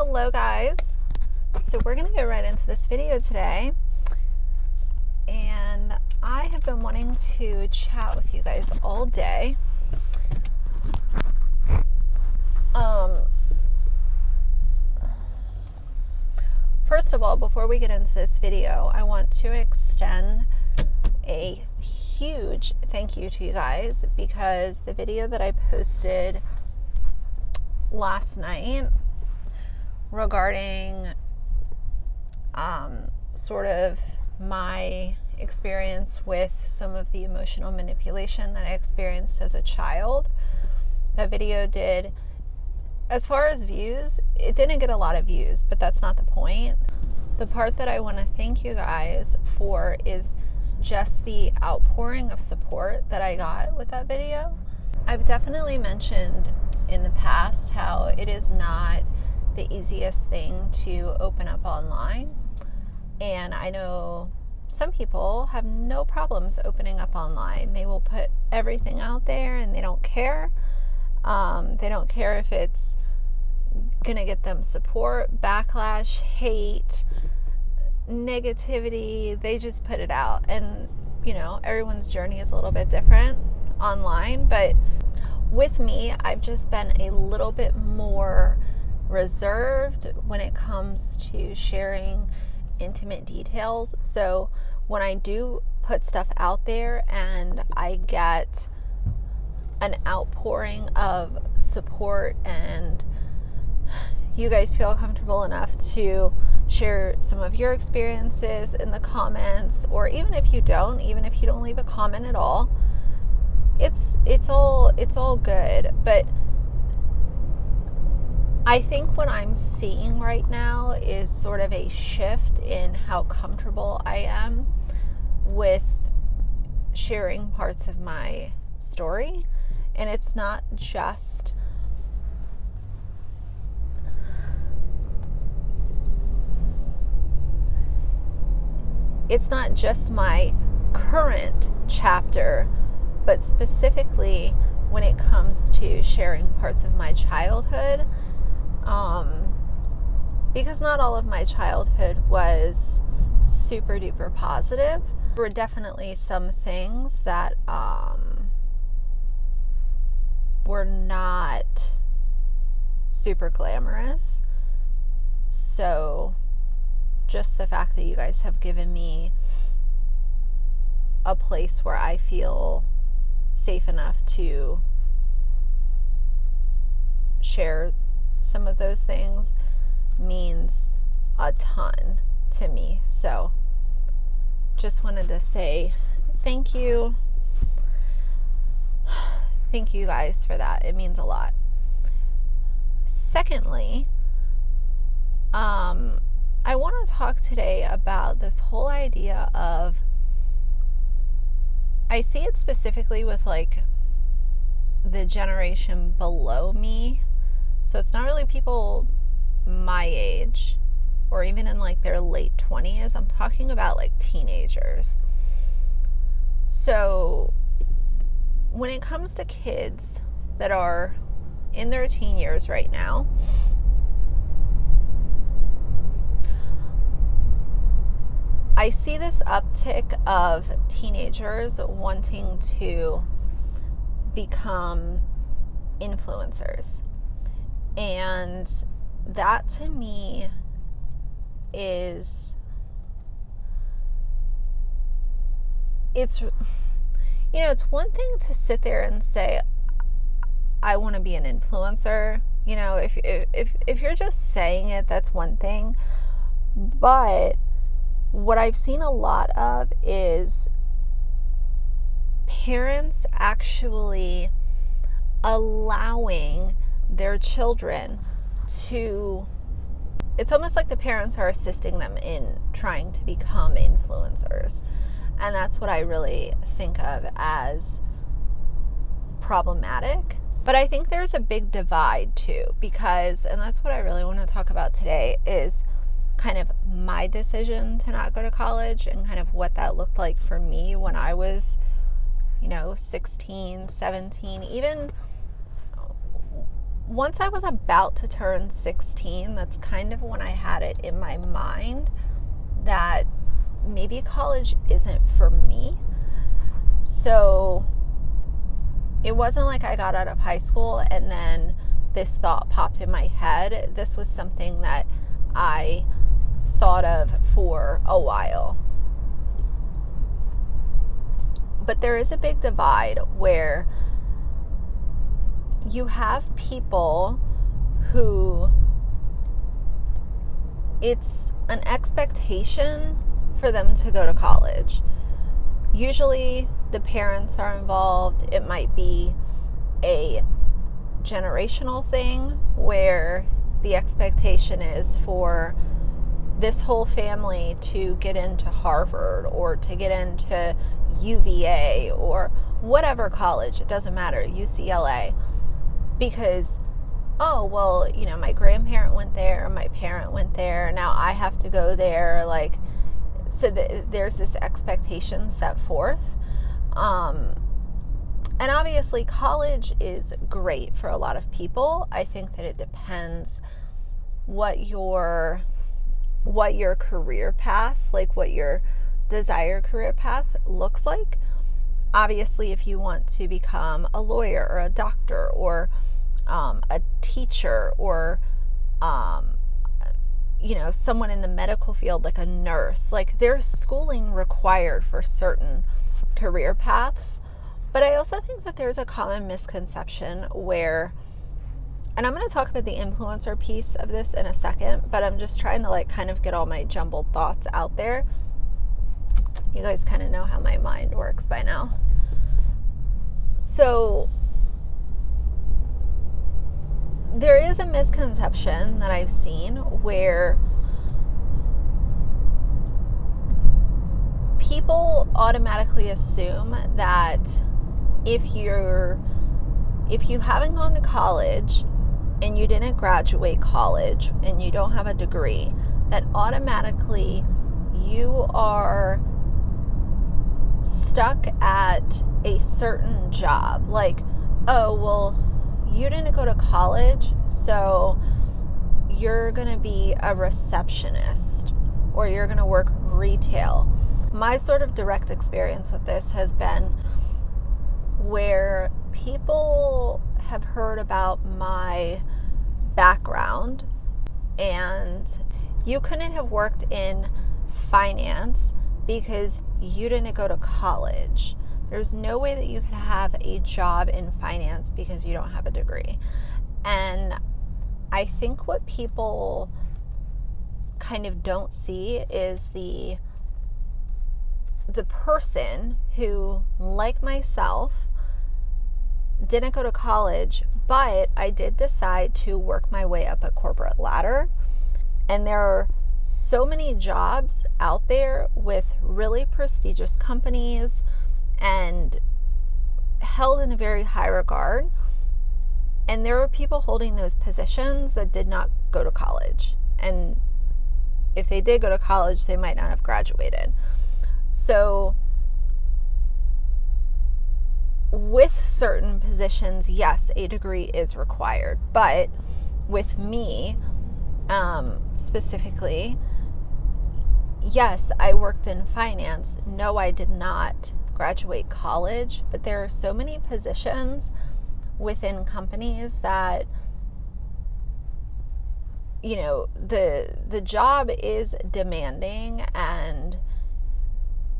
Hello guys, so we're gonna get right into this video today, and I have been wanting to chat with you guys all day. First of all, before we get into this video, I want to extend a huge thank you to you guys, because the video that I posted last night regarding sort of my experience with some of the emotional manipulation that I experienced as a child, that video did, as far as views, it didn't get a lot of views, but that's not the point. The part that I want to thank you guys for is just the outpouring of support that I got with that video. I've definitely mentioned in the past how it is not the easiest thing to open up online, and I know some people have no problems opening up online. They will put everything out there and they don't care. They don't care if it's gonna get them support, backlash, hate, negativity. They just put it out, and you know, everyone's journey is a little bit different online, but with me, I've just been a little bit more reserved when it comes to sharing intimate details. So when I do put stuff out there and I get an outpouring of support and you guys feel comfortable enough to share some of your experiences in the comments, or even if you don't leave a comment at all, it's all good. But I think what I'm seeing right now is sort of a shift in how comfortable I am with sharing parts of my story. And it's not just my current chapter, but specifically when it comes to sharing parts of my childhood. Because not all of my childhood was super duper positive. There were definitely some things that were not super glamorous. So just the fact that you guys have given me a place where I feel safe enough to share some of those things means a ton to me. So just wanted to say thank you. Thank you guys for that. It means a lot. Secondly, I want to talk today about this whole idea of, I see it specifically with like the generation below me. So it's not really people my age or even in like their late 20s. I'm talking about like teenagers. So when it comes to kids that are in their teen years right now, I see this uptick of teenagers wanting to become influencers. And that to me is, it's one thing to sit there and say, I want to be an influencer. You know, if you're just saying it, that's one thing. But what I've seen a lot of is parents actually allowing their children to, it's almost like the parents are assisting them in trying to become influencers. And that's what I really think of as problematic. But I think there's a big divide too, because, and that's what I really want to talk about today, is kind of my decision to not go to college and kind of what that looked like for me when I was, 16, 17, even once I was about to turn 16, that's kind of when I had it in my mind that maybe college isn't for me. So it wasn't like I got out of high school and then this thought popped in my head. This was something that I thought of for a while. But there is a big divide where you have people who it's an expectation for them to go to college. Usually the parents are involved. It might be a generational thing where the expectation is for this whole family to get into Harvard or to get into UVA or whatever college, it doesn't matter, UCLA, because, oh, well, you know, my grandparent went there, my parent went there, now I have to go there, like, so there's this expectation set forth. And obviously college is great for a lot of people. I think that it depends what your career path, like what your desired career path looks like. Obviously, if you want to become a lawyer or a doctor or a teacher or you know, someone in the medical field like a nurse, like there's schooling required for certain career paths. But I also think that there's a common misconception where, and I'm going to talk about the influencer piece of this in a second, but I'm just trying to like kind of get all my jumbled thoughts out there. You guys kind of know how my mind works by now. So there is a misconception that I've seen where people automatically assume that if you haven't gone to college and you didn't graduate college and you don't have a degree, that automatically you are stuck at a certain job. Like, oh, well, you didn't go to college, so you're going to be a receptionist or you're going to work retail. My sort of direct experience with this has been where people have heard about my background and you couldn't have worked in finance because you didn't go to college. There's no way that you could have a job in finance because you don't have a degree. And I think what people kind of don't see is the person who, like myself, didn't go to college, but I did decide to work my way up a corporate ladder. And there are so many jobs out there with really prestigious companies and held in a very high regard. And there are people holding those positions that did not go to college. And if they did go to college, they might not have graduated. So with certain positions, yes, a degree is required. But with me, specifically, yes, I worked in finance. No, I did not graduate college, but there are so many positions within companies that, you know, the job is demanding and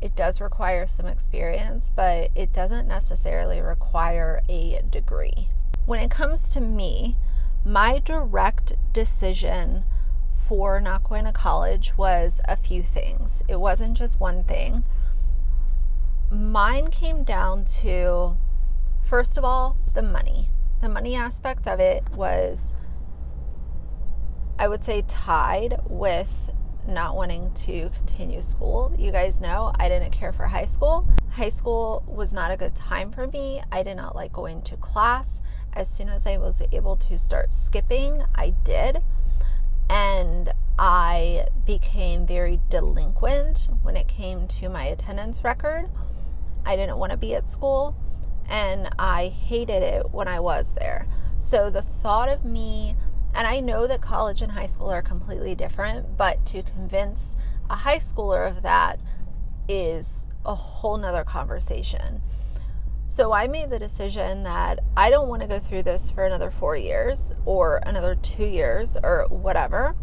it does require some experience, but it doesn't necessarily require a degree. When it comes to me, my direct decision for not going to college was a few things. It wasn't just one thing. Mine came down to, first of all, the money. The money aspect of it was, I would say, tied with not wanting to continue school. You guys know I didn't care for high school. High school was not a good time for me. I did not like going to class. As soon as I was able to start skipping, I did. And I became very delinquent when it came to my attendance record. I didn't want to be at school, and I hated it when I was there. So the thought of me, and I know that college and high school are completely different, but to convince a high schooler of that is a whole nother conversation. So I made the decision that I don't want to go through this for another 4 years or another 2 years or whatever.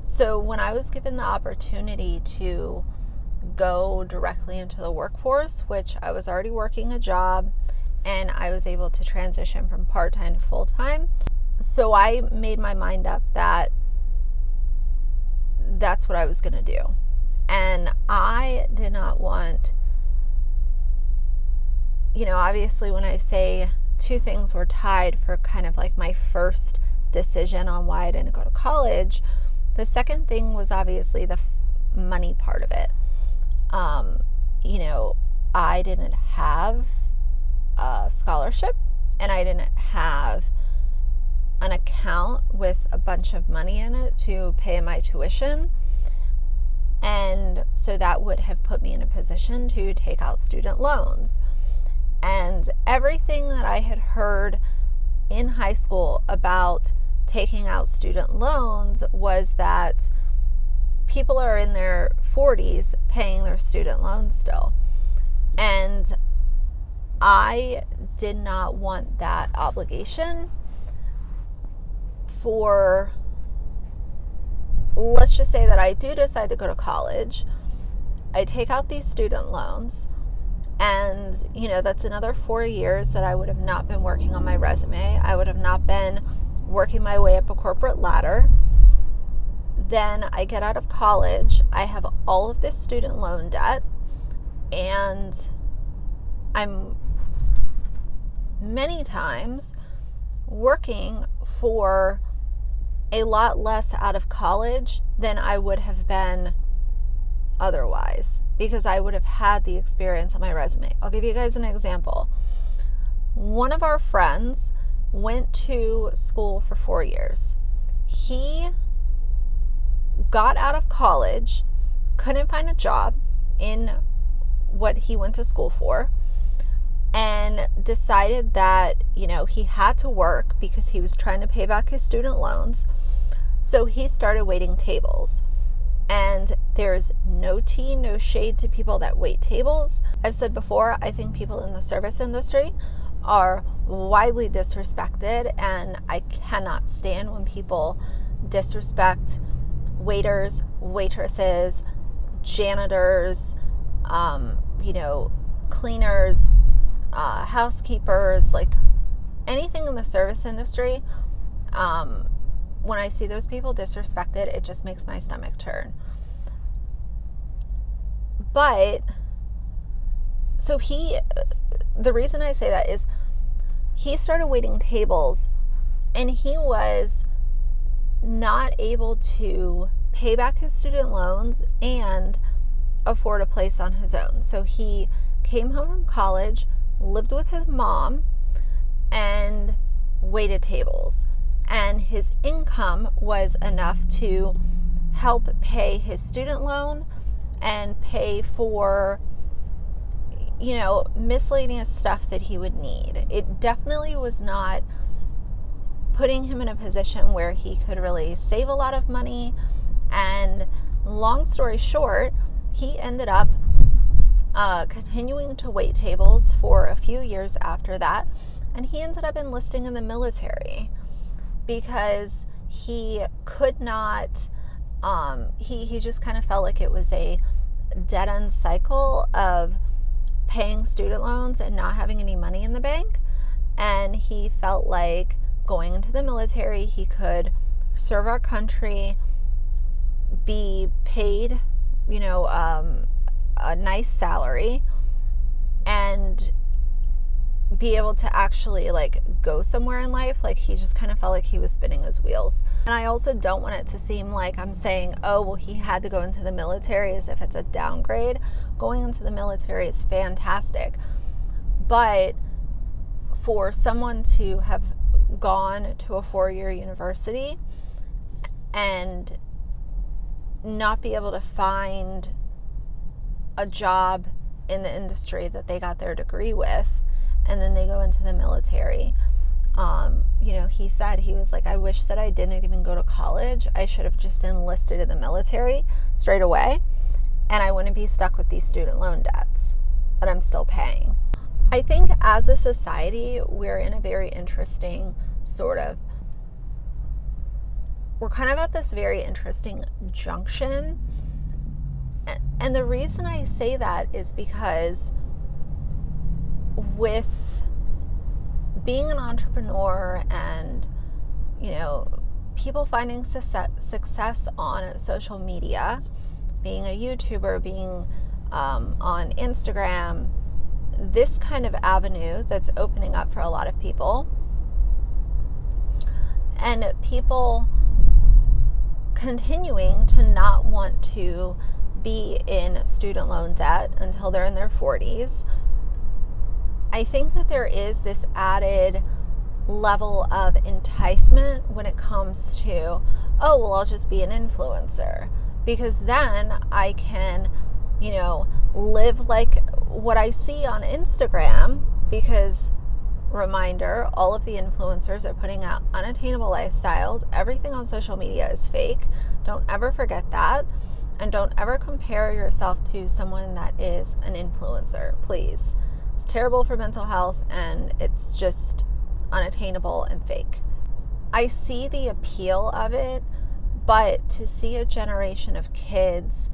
So when I was given the opportunity to go directly into the workforce, which I was already working a job and I was able to transition from part-time to full-time. So I made my mind up that that's what I was going to do. And I did not want, obviously when I say two things were tied for kind of like my first decision on why I didn't go to college, the second thing was obviously the money part of it. I didn't have a scholarship and I didn't have an account with a bunch of money in it to pay my tuition. And so that would have put me in a position to take out student loans. And everything that I had heard in high school about taking out student loans was that people are in their 40s paying their student loans still. And I did not want that obligation for, let's just say that I do decide to go to college. I take out these student loans, and that's another 4 years that I would have not been working on my resume. I would have not been working my way up a corporate ladder. Then I get out of college, I have all of this student loan debt, and I'm many times working for a lot less out of college than I would have been otherwise, because I would have had the experience on my resume. I'll give you guys an example. One of our friends went to school for 4 years. He got out of college, couldn't find a job in what he went to school for, and decided that, he had to work because he was trying to pay back his student loans. So he started waiting tables. And there's no tea, no shade to people that wait tables. I've said before, I think people in the service industry are widely disrespected, and I cannot stand when people disrespect waiters, waitresses, janitors, cleaners, housekeepers, like anything in the service industry. When I see those people disrespected, it just makes my stomach turn. But, so the reason I say that is he started waiting tables and he was not able to pay back his student loans and afford a place on his own. So he came home from college, lived with his mom, and waited tables. And his income was enough to help pay his student loan and pay for, miscellaneous stuff that he would need. It definitely was not putting him in a position where he could really save a lot of money. And long story short, he ended up continuing to wait tables for a few years after that. And he ended up enlisting in the military because he could not, he just kind of felt like it was a dead-end cycle of paying student loans and not having any money in the bank. And he felt like going into the military, he could serve our country, be paid, a nice salary, and be able to actually go somewhere in life. He just kind of felt like he was spinning his wheels. And I also don't want it to seem like I'm saying, oh, well, he had to go into the military as if it's a downgrade. Going into the military is fantastic. But for someone to have gone to a 4-year university and not be able to find a job in the industry that they got their degree with, and then they go into the military, He said, he was like, I wish that I didn't even go to college. I should have just enlisted in the military straight away, and I wouldn't be stuck with these student loan debts that I'm still paying. I think as a society, we're in a very interesting we're kind of at this very interesting junction. And the reason I say that is because with being an entrepreneur and, people finding success on social media, being a YouTuber, being on Instagram, this kind of avenue that's opening up for a lot of people, and people continuing to not want to be in student loan debt until they're in their 40s, I think that there is this added level of enticement when it comes to, I'll just be an influencer, because then I can, live like what I see on Instagram, because reminder, all of the influencers are putting out unattainable lifestyles. Everything on social media is fake. Don't ever forget that. And don't ever compare yourself to someone that is an influencer, please. It's terrible for mental health, and it's just unattainable and fake. I see the appeal of it, but to see a generation of kids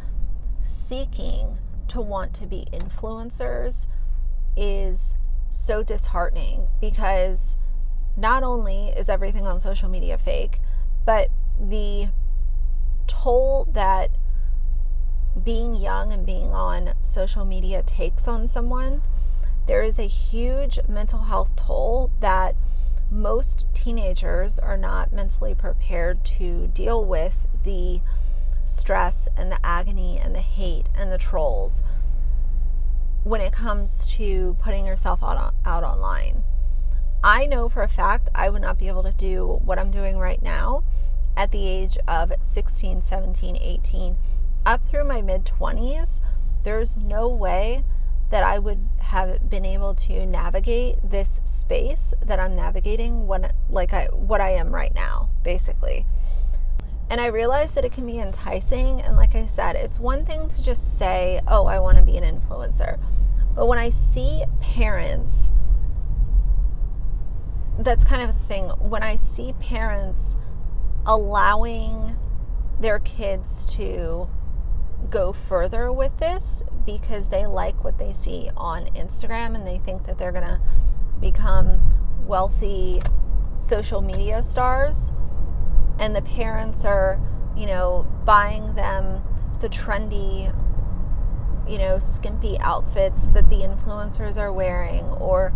seeking to want to be influencers is so disheartening, because not only is everything on social media fake, but the toll that being young and being on social media takes on someone, there is a huge mental health toll that most teenagers are not mentally prepared to deal with, the stress and the agony and the hate and the trolls when it comes to putting yourself out online. I know for a fact I would not be able to do what I'm doing right now at the age of 16, 17, 18, up through my mid-20s. There's no way that I would have been able to navigate this space that I'm navigating what I am right now, basically. And I realize that it can be enticing. And like I said, it's one thing to just say, I want to be an influencer. But when I see parents, that's kind of the thing. When I see parents allowing their kids to go further with this because they like what they see on Instagram and they think that they're going to become wealthy social media stars, and the parents are, buying them the trendy, skimpy outfits that the influencers are wearing, or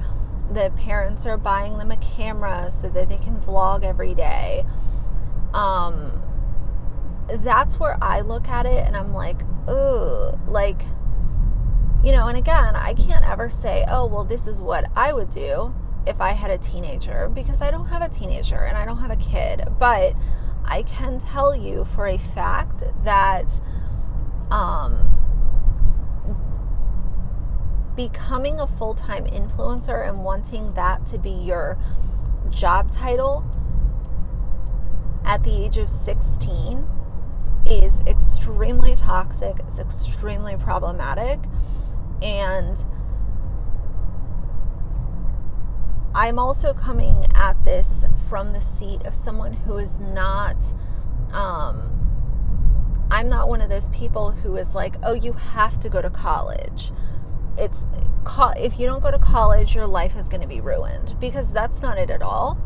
the parents are buying them a camera so that they can vlog every day. That's where I look at it and I'm like, ugh, and again, I can't ever say, this is what I would do if I had a teenager, because I don't have a teenager and I don't have a kid. But I can tell you for a fact that becoming a full-time influencer and wanting that to be your job title at the age of 16 is extremely toxic, it's extremely problematic, and I'm also coming at this from the seat of someone who is not, I'm not one of those people who is like, you have to go to college. If you don't go to college, your life is going to be ruined, because that's not it at all.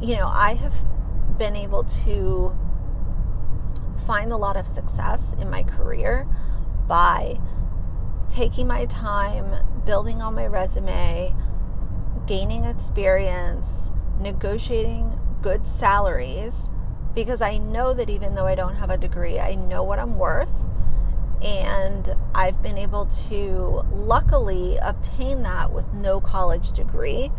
I have been able to find a lot of success in my career by taking my time, building on my resume, gaining experience, negotiating good salaries, because I know that even though I don't have a degree, I know what I'm worth, and I've been able to luckily obtain that with no college degree.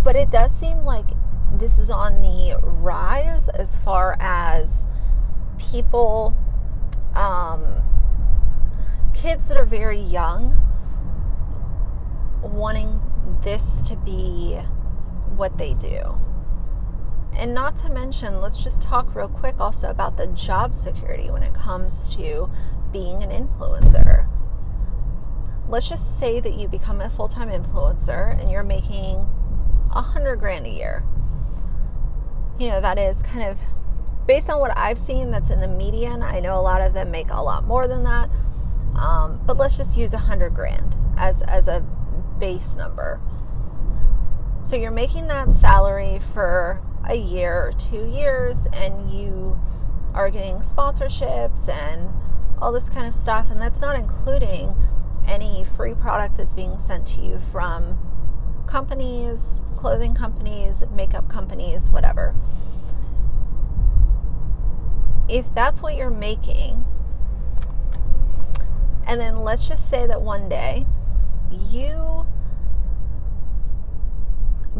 But it does seem like this is on the rise as far as people, kids that are very young wanting this to be what they do. And not to mention, let's just talk real quick also about the job security when it comes to being an influencer. Let's just say that you become a full-time influencer and you're making $100,000 a year. You know, that is kind of based on what I've seen, that's in the median. I know a lot of them make a lot more than that. But let's just use $100,000 as a base number. So you're making that salary for a year or 2 years, and you are getting sponsorships and all this kind of stuff, and that's not including any free product that's being sent to you from companies, clothing companies, makeup companies, whatever. If that's what you're making, and then let's just say that one day you,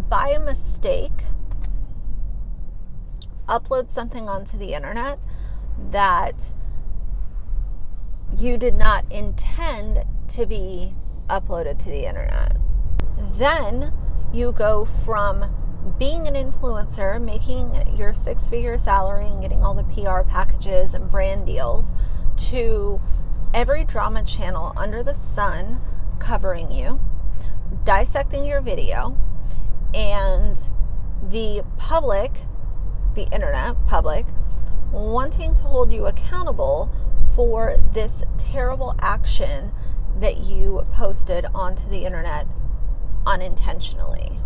by a mistake, upload something onto the internet that you did not intend to be uploaded to the internet. Then you go from being an influencer, making your 6-figure salary and getting all the PR packages and brand deals, to every drama channel under the sun covering you, dissecting your video, and the public, the internet public, wanting to hold you accountable for this terrible action that you posted onto the internet unintentionally.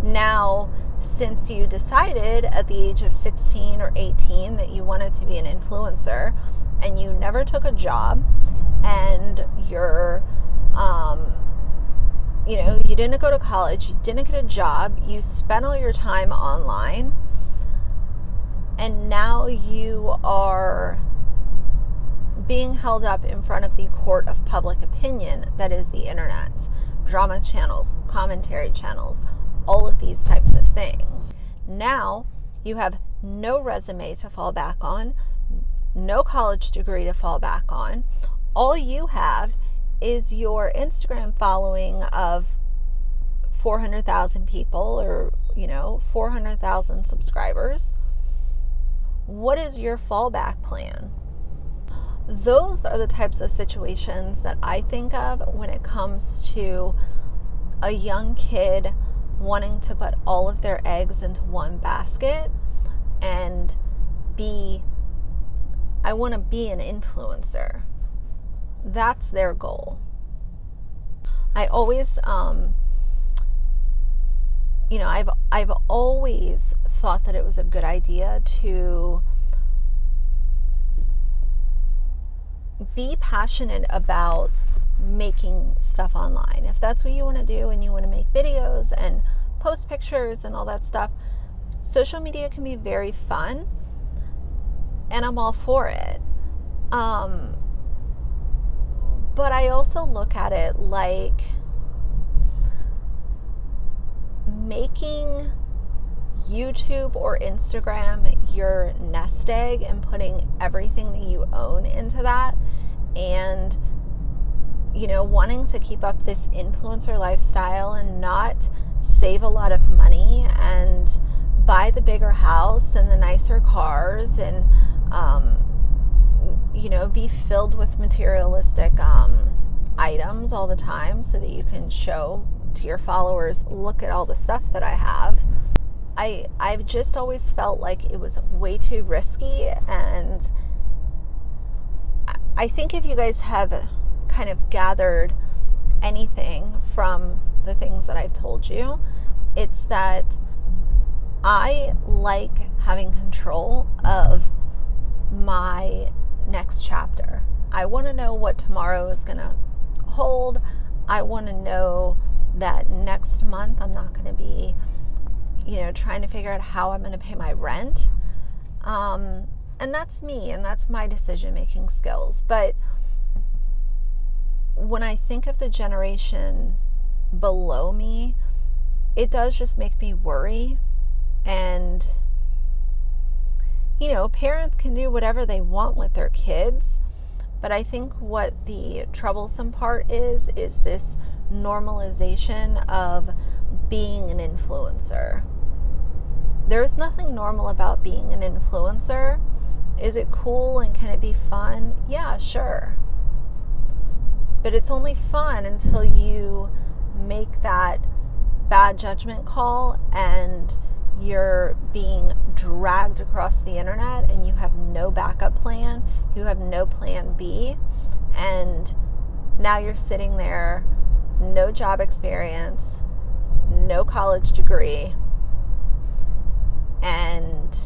Now, since you decided at the age of 16 or 18 that you wanted to be an influencer, and you never took a job, and you're, you didn't go to college, you didn't get a job, you spent all your time online, and now you are being held up in front of the court of public opinion that is the internet, drama channels, commentary channels, all of these types of things. Now you have no resume to fall back on, no college degree to fall back on. All you have is your Instagram following of 400,000 people, or 400,000 subscribers. What is your fallback plan? Those are the types of situations that I think of when it comes to a young kid wanting to put all of their eggs into one basket and I want to be an influencer. That's their goal. I always, I've always thought that it was a good idea to be passionate about making stuff online. If that's what you want to do and you want to make videos and post pictures and all that stuff, social media can be very fun, and I'm all for it. But I also look at it like making YouTube or Instagram your nest egg and putting everything that you own into that, and wanting to keep up this influencer lifestyle and not save a lot of money and buy the bigger house and the nicer cars and be filled with materialistic items all the time so that you can show to your followers, look at all the stuff that I have. I've just always felt like it was way too risky, and I think if you guys have kind of gathered anything from the things that I've told you, it's that I like having control of my next chapter. I want to know what tomorrow is going to hold. I want to know that next month I'm not going to be, trying to figure out how I'm going to pay my rent. And that's me, and that's my decision-making skills. But when I think of the generation below me, it does just make me worry. And parents can do whatever they want with their kids, But I think what the troublesome part is this normalization of being an influencer. There's nothing normal about being an influencer. Is it cool and can it be fun? Yeah, sure. But it's only fun until you make that bad judgment call and you're being dragged across the internet and you have no backup plan, you have no plan B, and now you're sitting there, no job experience, no college degree, and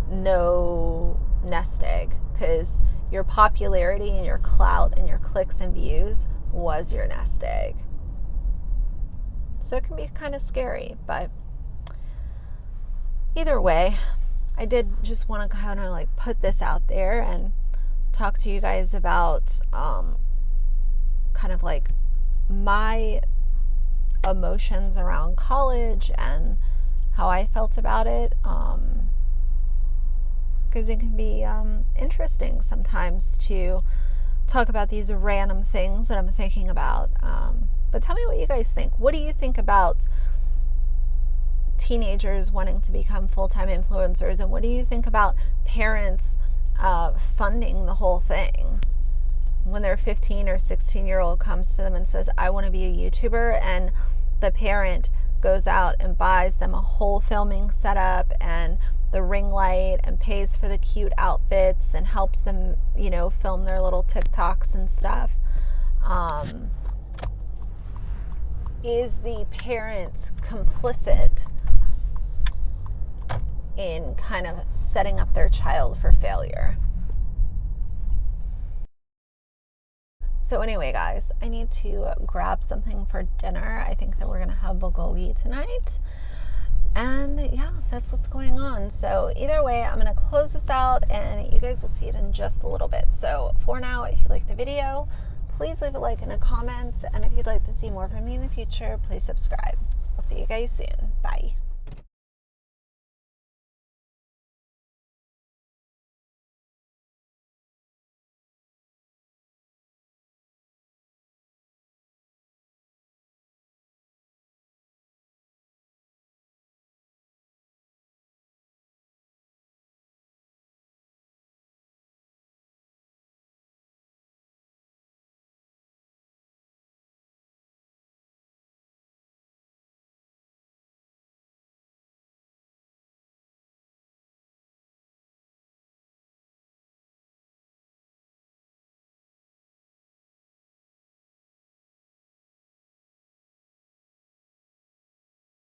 no nest egg, because your popularity and your clout and your clicks and views was your nest egg. So it can be kind of scary, but either way, I did just want to kind of like put this out there and talk to you guys about kind of like my emotions around college and how I felt about it, because it can be interesting sometimes to talk about these random things that I'm thinking about. But tell me what you guys think. What do you think about teenagers wanting to become full-time influencers, and what do you think about parents funding the whole thing when their 15 or 16-year-old comes to them and says, I want to be a YouTuber, and the parent goes out and buys them a whole filming setup and the ring light and pays for the cute outfits and helps them, film their little TikToks and stuff? Is the parent complicit in kind of setting up their child for failure? So anyway, guys, I need to grab something for dinner. I think that we're going to have bulgogi tonight. And yeah, that's what's going on. So either way, I'm going to close this out and you guys will see it in just a little bit. So for now, if you like the video, please leave a like and a comment. And if you'd like to see more from me in the future, please subscribe. I'll see you guys soon. Bye.